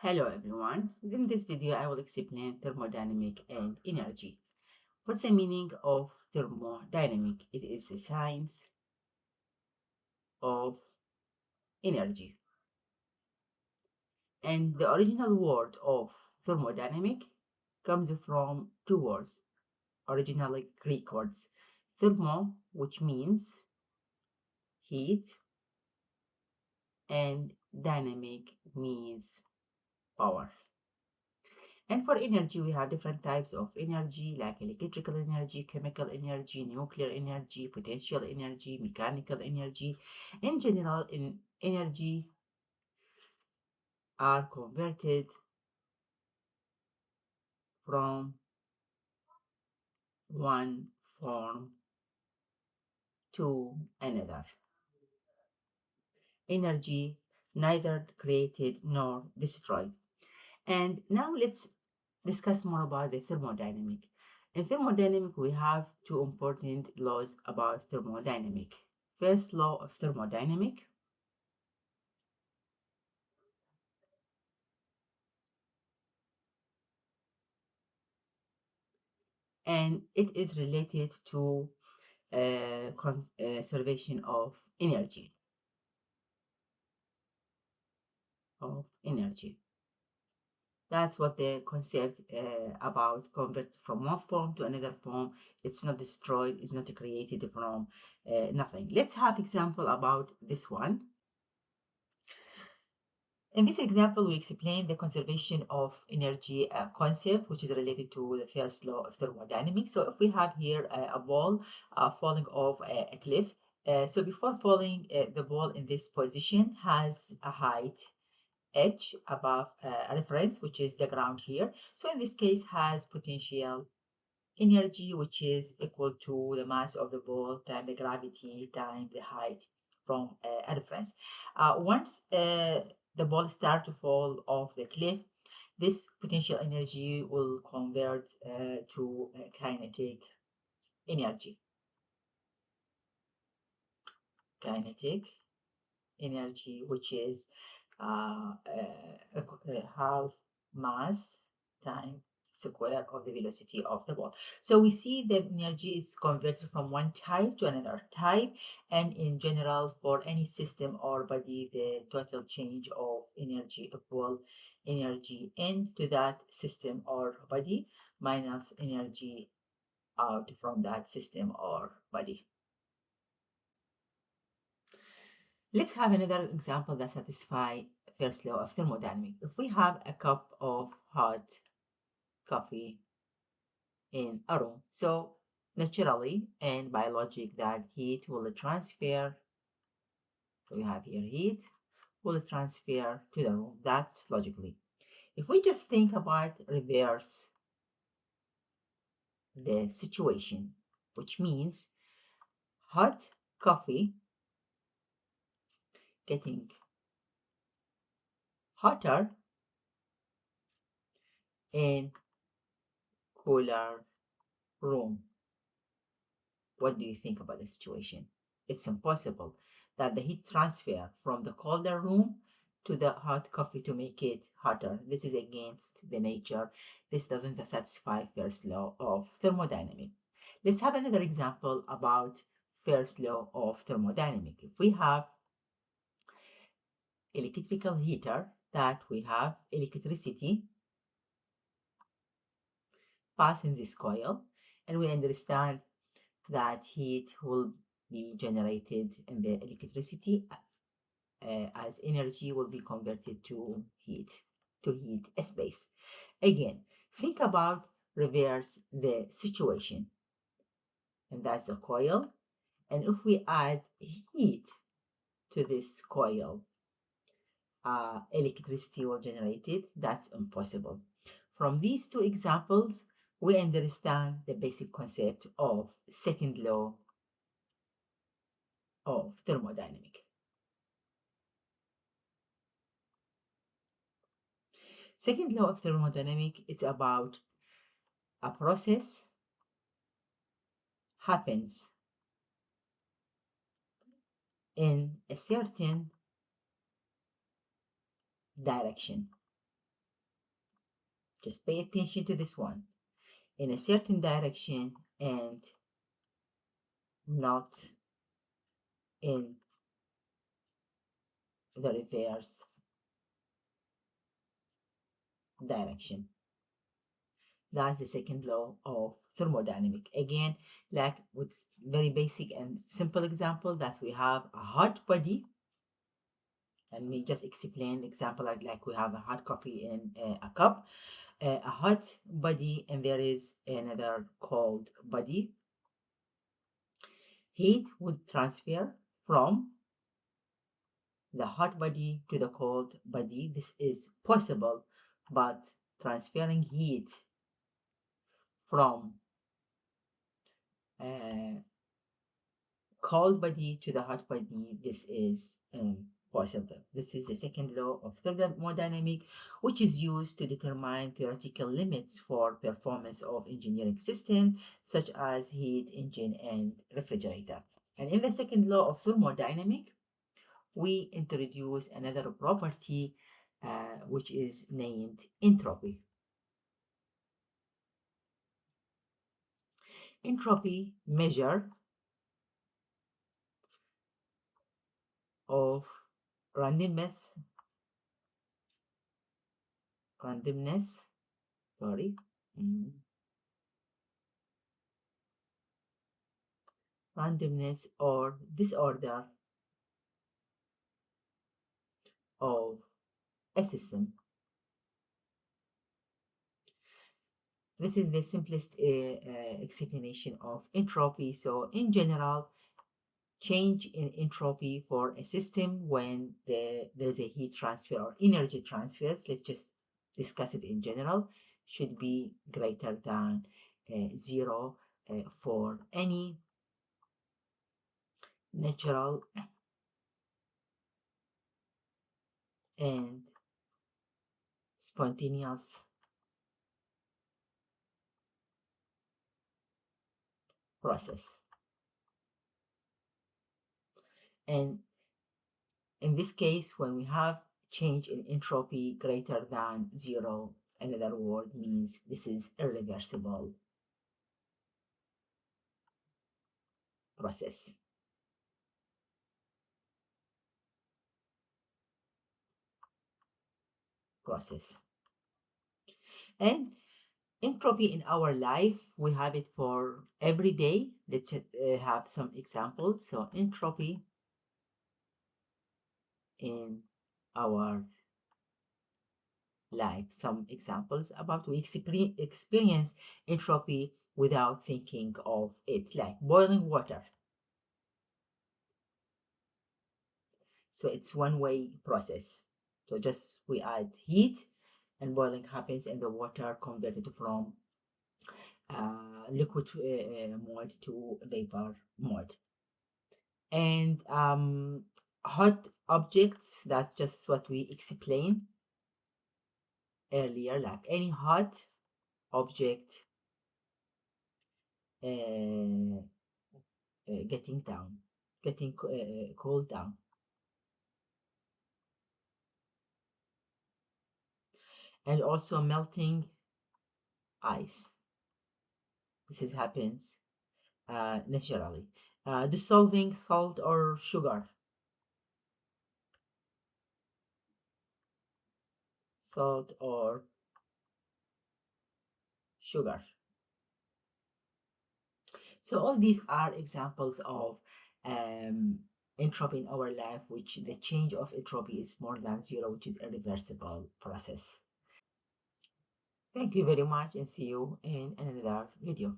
Hello everyone. In this video, I will explain thermodynamic and energy. What's the meaning of thermodynamic? It is the science of energy. And the original word of thermodynamic comes from two words, originally Greek words. Thermo, which means heat, and dynamic means power. And for energy, we have different types of energy like electrical energy, chemical energy, nuclear energy, potential energy, mechanical energy. In general, energy are converted from one form to another. Energy neither created nor destroyed. And now let's discuss more about the thermodynamic. In thermodynamic, we have two important laws about thermodynamic. First law of thermodynamic, and it is related to conservation of energy. That's what the concept about convert from one form to another form. It's not destroyed, it's not created from nothing. Let's have example about this one. In this example, we explain the conservation of energy concept, which is related to the first law of thermodynamics. So if we have here a ball falling off a cliff, so before falling, the ball in this position has a height h above a reference, which is the ground here. So in this case, has potential energy, which is equal to the mass of the ball times the gravity times the height from a reference. Once the ball start to fall off the cliff, this potential energy will convert to kinetic energy. Kinetic energy, which is half mass times square of the velocity of the ball. So we see the energy is converted from one type to another type, and in general, for any system or body, the total change of energy equal energy into that system or body minus energy out from that system or body. Let's have another example that satisfies first law of thermodynamics. If we have a cup of hot coffee in a room, so naturally and by logic that heat will transfer, so we have here heat will transfer to the room. That's logically. If we just think about reverse the situation, which means hot coffee getting hotter in cooler room. What do you think about the situation? It's impossible that the heat transfer from the colder room to the hot coffee to make it hotter. This is against the nature. This doesn't satisfy first law of thermodynamics. Let's have another example about first law of thermodynamics. If we have electrical heater, that we have electricity passing this coil, and we understand that heat will be generated in the electricity as energy will be converted to heat a space. Again, think about reverse the situation, and that's the coil. And if we add heat to this coil, electricity will generate it. That's impossible. From these two examples, we understand the basic concept of second law of thermodynamics. Second law of thermodynamics, it's about a process happens in a certain direction. Just pay attention to this one. In a certain direction and not in the reverse direction. That's the second law of thermodynamic. Again, like with very basic and simple example, that we have a hot body, and we just explain the example like we have a hot coffee in a cup, a hot body, and there is another cold body. Heat would transfer from the hot body to the cold body. This is possible, but transferring heat from uh, cold body to the hot body, this is possible. This is the second law of thermodynamic, which is used to determine theoretical limits for performance of engineering systems such as heat engine and refrigerator. And in the second law of thermodynamic, we introduce another property which is named entropy. Entropy measure of randomness, randomness, sorry, mm, randomness or disorder of a system. This is the simplest explanation of entropy. So in general, change in entropy for a system when there's a heat transfer or energy transfers, let's just discuss it in general, should be greater than zero for any natural and spontaneous process. And in this case, when we have change in entropy greater than zero, another word means this is irreversible process. Process. And entropy in our life, we have it for every day. Let's have some examples. So entropy in our life. Some examples about we experience entropy without thinking of it, like boiling water. So it's one-way process. So just we add heat and boiling happens and the water converted from liquid mode to vapor mode. And hot objects, that's just what we explained earlier, like any hot object uh, getting down, getting cooled down. And also melting ice. This is happens naturally. Dissolving salt or sugar. Salt or sugar. So all these are examples of um, entropy in our life, which the change of entropy is more than zero, which is a reversible process. Thank you very much and see you in another video.